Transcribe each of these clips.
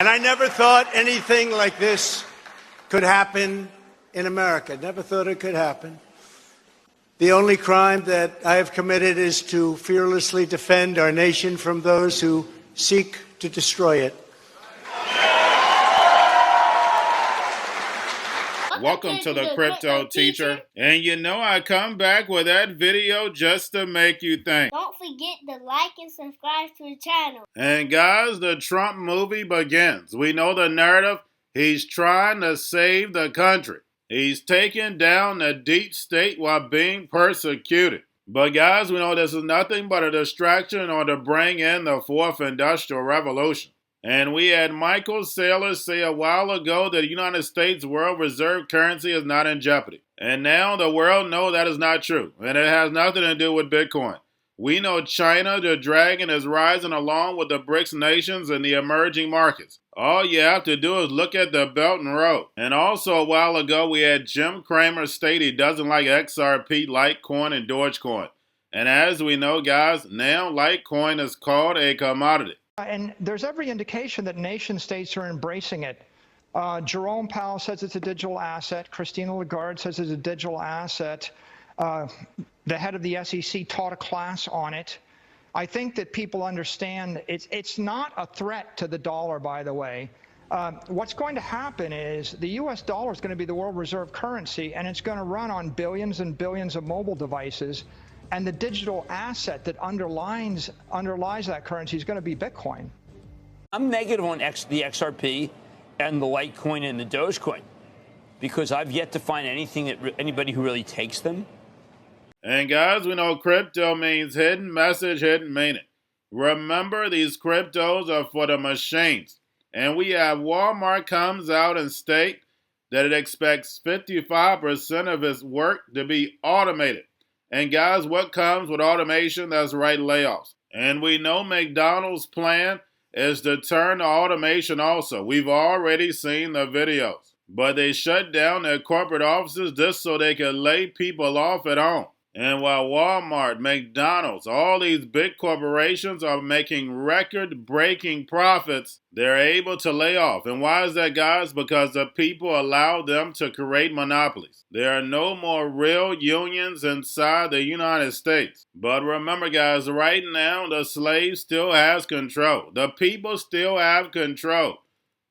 I never thought anything like this could happen in America. Never thought it could happen. The only crime that I have committed is to fearlessly defend our nation from those who seek to destroy it. Welcome to the Crypto Teacher. And you know I come back with that video just to make you think. Don't forget to like and subscribe to the channel. And guys, the Trump movie begins. We know the narrative. He's trying to save the country. He's taking down the deep state while being persecuted. But guys, we know this is nothing but a distraction in order to bring in the fourth industrial revolution. And we had Michael Saylor say a while ago that the United States world reserve currency is not in jeopardy. And now the world knows that is not true. And it has nothing to do with Bitcoin. We know China, the dragon, is rising along with the BRICS nations and the emerging markets. All you have to do is look at the Belt and Road. And also a while ago we had Jim Cramer state he doesn't like XRP, Litecoin, and Dogecoin. And as we know, guys, now Litecoin is called a commodity. And there's every indication that nation states are embracing it. Jerome Powell says it's a digital asset. Christine Lagarde says it's a digital asset. The head of the SEC taught a class on it. I think that people understand it's not a threat to the dollar, by the way. What's going to happen is the U.S. dollar is going to be the world reserve currency, and it's going to run on billions and billions of mobile devices. And the digital asset that underlies that currency is going to be Bitcoin. I'm negative on the XRP and the Litecoin and the Dogecoin because I've yet to find anybody who really takes them. And guys, we know crypto means hidden message, hidden meaning. Remember, these cryptos are for the machines. And we have Walmart comes out and state that it expects 55% of its work to be automated. And guys, what comes with automation? That's right, layoffs. And we know McDonald's plan is to turn to automation also. We've already seen the videos. But they shut down their corporate offices just so they could lay people off at home. And while Walmart, McDonald's, all these big corporations are making record-breaking profits, they're able to lay off. And why is that, guys? Because the people allow them to create monopolies. There are no more real unions inside the United States. But remember, guys, right now, the slave still has control. The people still have control.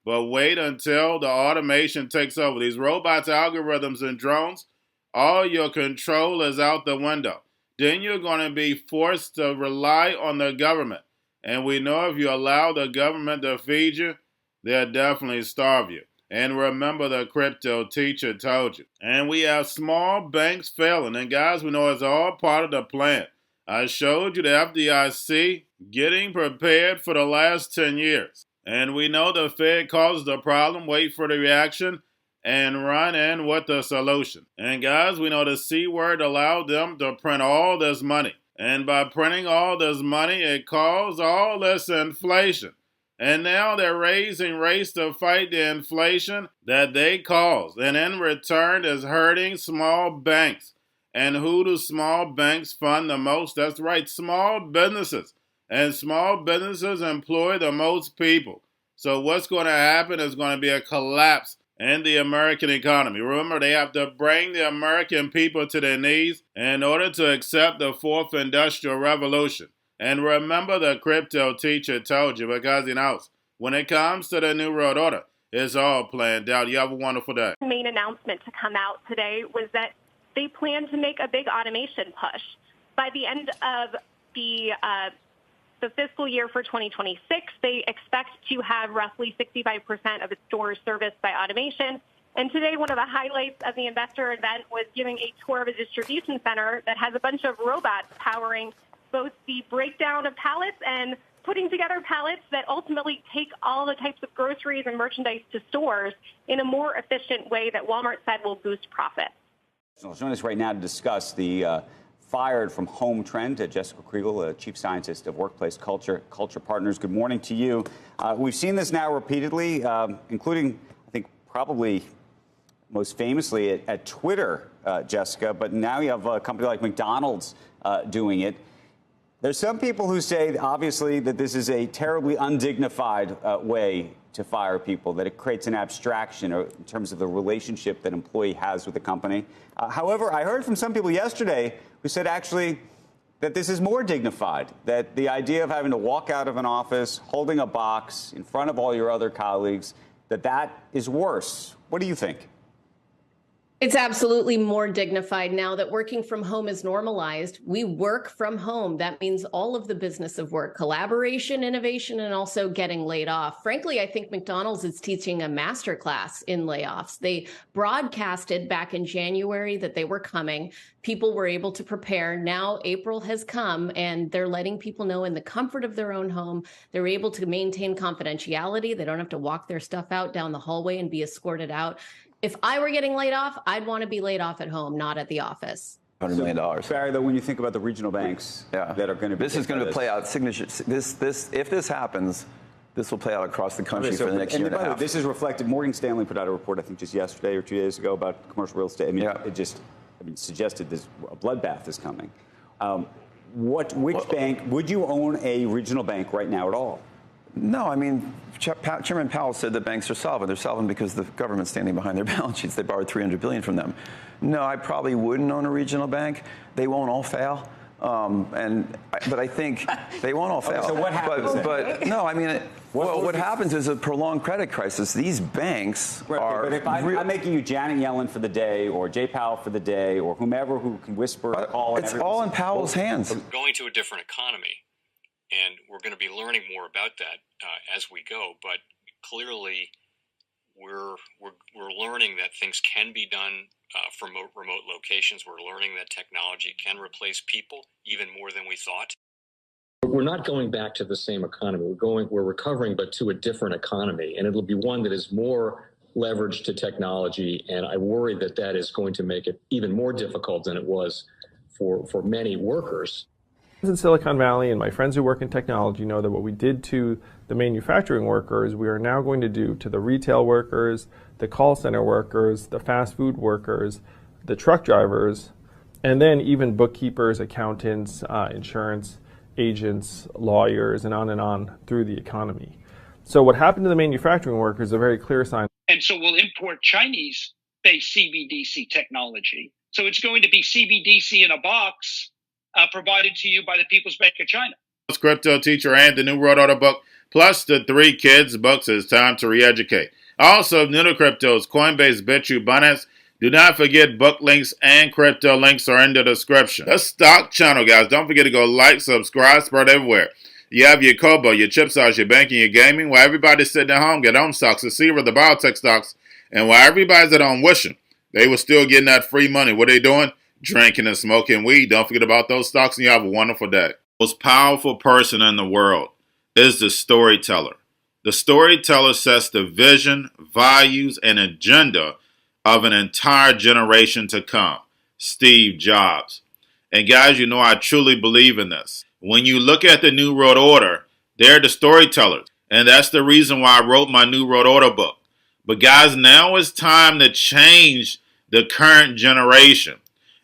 But wait until the automation takes over. These robots, algorithms, and drones, all your control is out the window. Then you're going to be forced to rely on the government. And we know if you allow the government to feed you, they'll definitely starve you. And remember, the Crypto Teacher told you. And we have small banks failing. And guys, we know it's all part of the plan. I showed you the FDIC getting prepared for the last 10 years. And we know the Fed causes the problem, wait for the reaction, and run in with the solution. And guys, we know the C word allowed them to print all this money. And by printing all this money, it caused all this inflation. And now they're raising rates to fight the inflation that they caused. And in return is hurting small banks. And who do small banks fund the most? That's right, small businesses. And small businesses employ the most people. So what's going to happen is going to be a collapse in the American economy. Remember, they have to bring the American people to their knees in order to accept the fourth industrial revolution. And remember, the Crypto Teacher told you, because he knows when it comes to the New World Order, it's all planned out. You have a wonderful day. The main announcement to come out today was that they plan to make a big automation push. By the end of the fiscal year for 2026, they expect to have roughly 65% of its stores serviced by automation. And today, one of the highlights of the investor event was giving a tour of a distribution center that has a bunch of robots powering both the breakdown of pallets and putting together pallets that ultimately take all the types of groceries and merchandise to stores in a more efficient way that Walmart said will boost profit. Join us right now to discuss the fired from Home Trend, Jessica Kriegel, Chief Scientist of Workplace Culture Partners. Good morning to you. We've seen this now repeatedly, including, I think, probably most famously at Twitter, Jessica, but now you have a company like McDonald's doing it. There's some people who say, obviously, that this is a terribly undignified way to fire people, that it creates an abstraction in terms of the relationship that employee has with the company. However, I heard from some people yesterday who said actually that this is more dignified, that the idea of having to walk out of an office holding a box in front of all your other colleagues, that is worse. What do you think? It's absolutely more dignified now that working from home is normalized. We work from home. That means all of the business of work, collaboration, innovation, and also getting laid off. Frankly, I think McDonald's is teaching a masterclass in layoffs. They broadcasted back in January that they were coming. People were able to prepare. Now April has come and they're letting people know in the comfort of their own home. They're able to maintain confidentiality. They don't have to walk their stuff out down the hallway and be escorted out. If I were getting laid off, I'd want to be laid off at home, not at the office. $100 million. Barry, though, when you think about the regional banks that are going to be... This is going to play out signatures. If this happens, this will play out across the country for the next year and a half. This is reflected. Morgan Stanley put out a report, I think, just yesterday or 2 days ago about commercial real estate. I mean, it suggested a bloodbath is coming. Which bank... Would you own a regional bank right now at all? No, I mean, Chairman Powell said that banks are solvent. They're solvent because the government's standing behind their balance sheets. They borrowed $300 billion from them. No, I probably wouldn't own a regional bank. They won't all fail. But I think they won't all fail. So what happens? But no, I mean, what happens is a prolonged credit crisis. These banks are. But if I'm making you Janet Yellen for the day, or Jay Powell for the day, or whomever who can whisper a call, it's all in Powell's hands. We're going to a different economy, and we're going to be learning more about that as we go. But clearly, we're learning that things can be done from remote locations. We're learning that technology can replace people even more than we thought. We're not going back to the same economy. We're recovering, but to a different economy, and it'll be one that is more leveraged to technology. And I worry that is going to make it even more difficult than it was for many workers. In Silicon Valley, and my friends who work in technology know that what we did to the manufacturing workers, we are now going to do to the retail workers, the call center workers, the fast food workers, the truck drivers, and then even bookkeepers, accountants, insurance agents, lawyers, and on through the economy. So what happened to the manufacturing workers is a very clear sign. And so we'll import Chinese-based CBDC technology. So it's going to be CBDC in a box, provided to you by the People's Bank of China. Crypto teacher and the new World Order book, plus the 3 kids books. It's time to re-educate. Also, new to cryptos, Coinbase, BitChute, Binance. Do not forget book links and crypto links are in the description. The stock channel, guys. Don't forget to go like, subscribe, spread everywhere. You have your Kobo, your chip stocks, your banking, your gaming. While everybody's sitting at home, get on stocks, the Seaver, the biotech stocks. And while everybody's at home wishing, they were still getting that free money. What are they doing? Drinking and smoking weed. Don't forget about those stocks, and you have a wonderful day. The most powerful person in the world is the storyteller. The storyteller sets the vision, values, and agenda of an entire generation to come. Steve Jobs. And guys, you know I truly believe in this. When you look at the New World Order, they're the storytellers. And that's the reason why I wrote my New World Order book. But guys, now it's time to change the current generation.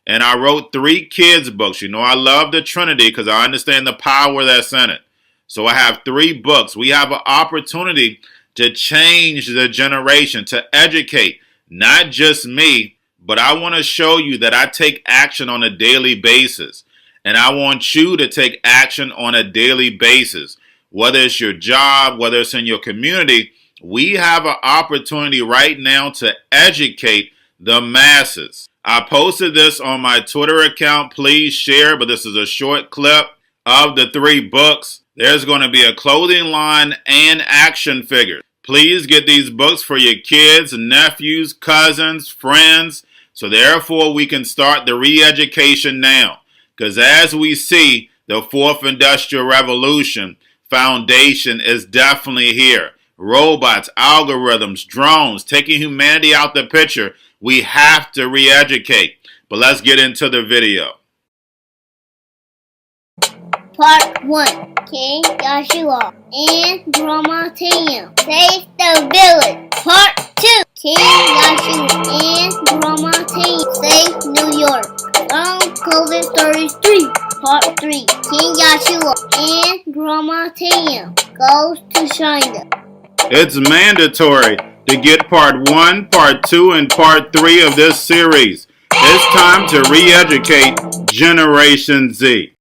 And I wrote 3 kids books. You know, I love the Trinity because I understand the power that's in it. So I have 3 books. We have an opportunity to change the generation, to educate, not just me, but I want to show you that I take action on a daily basis. And I want you to take action on a daily basis. Whether it's your job, whether it's in your community, we have an opportunity right now to educate the masses. I posted this on my Twitter account. Please share, but this is a short clip of the 3 books. There's going to be a clothing line and action figures. Please get these books for your kids, nephews, cousins, friends, so therefore we can start the re-education now. Because as we see, the 4th Industrial Revolution foundation is definitely here. Robots, algorithms, drones, taking humanity out the picture. We have to re-educate. But let's get into the video. Part 1. King Joshua and Drama Tam save the village. Part 2. King Joshua and Drama Tam save New York from COVID-33. Part 3. King Joshua and Drama Tam goes to China. It's mandatory to get part 1, part 2, and part 3 of this series. It's time to re-educate Generation Z.